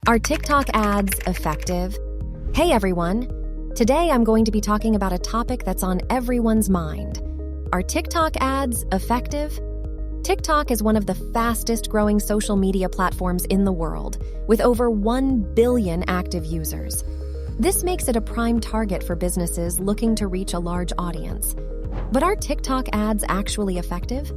Are TikTok ads effective? Hey everyone! Today I'm going to be talking about a topic that's on everyone's mind. Are TikTok ads effective? TikTok is one of the fastest growing social media platforms in the world, with over 1 billion active users. This makes it a prime target for businesses looking to reach a large audience. But are TikTok ads actually effective?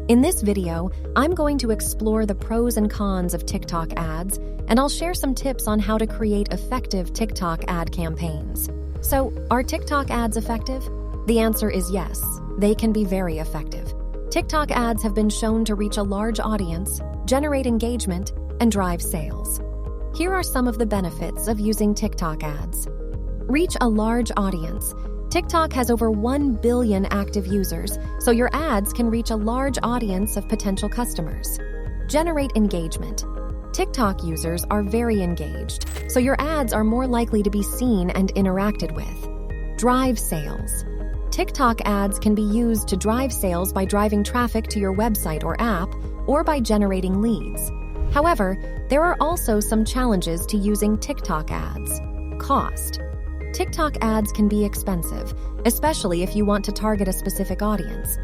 In this video, I'm going to explore the pros and cons of TikTok ads, and I'll share some tips on how to create effective TikTok ad campaigns. So, are TikTok ads effective? The answer is yes, they can be very effective. TikTok ads have been shown to reach a large audience, generate engagement, and drive sales. Here are some of the benefits of using TikTok ads. Reach a large audience. TikTok has over 1 billion active users, so your ads can reach a large audience of potential customers. Generate engagement. TikTok users are very engaged, so your ads are more likely to be seen and interacted with. Drive sales. TikTok ads can be used to drive sales by driving traffic to your website or app, or by generating leads. However, there are also some challenges to using TikTok ads. Cost. TikTok ads can be expensive, especially if you want to target a specific audience.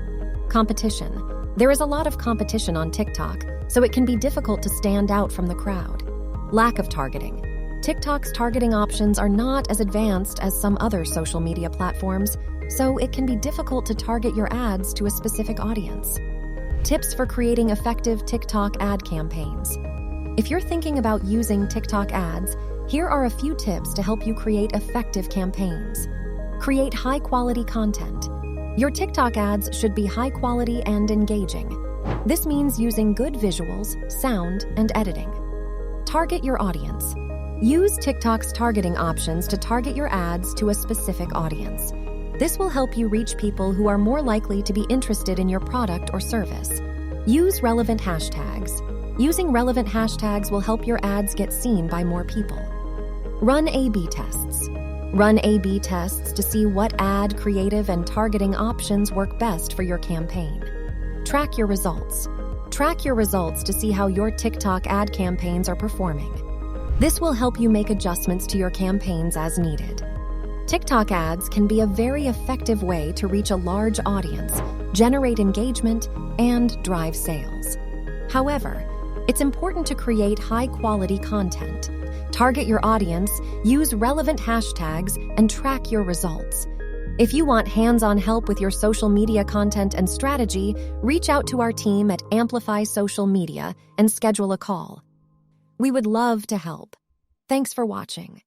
Competition. There is a lot of competition on TikTok, so it can be difficult to stand out from the crowd. Lack of targeting. TikTok's targeting options are not as advanced as some other social media platforms, so it can be difficult to target your ads to a specific audience. Tips for creating effective TikTok ad campaigns. If you're thinking about using TikTok ads, here are a few tips to help you create effective campaigns. Create high-quality content. Your TikTok ads should be high-quality and engaging. This means using good visuals, sound, and editing. Target your audience. Use TikTok's targeting options to target your ads to a specific audience. This will help you reach people who are more likely to be interested in your product or service. Use relevant hashtags. Using relevant hashtags will help your ads get seen by more people. Run A/B tests. Run A/B tests to see what ad, creative, and targeting options work best for your campaign. Track your results. Track your results to see how your TikTok ad campaigns are performing. This will help you make adjustments to your campaigns as needed. TikTok ads can be a very effective way to reach a large audience, generate engagement, and drive sales. However, it's important to create high-quality content. Target your audience, use relevant hashtags, and track your results. If you want hands-on help with your social media content and strategy, reach out to our team at Amplify Social Media and schedule a call. We would love to help. Thanks for watching.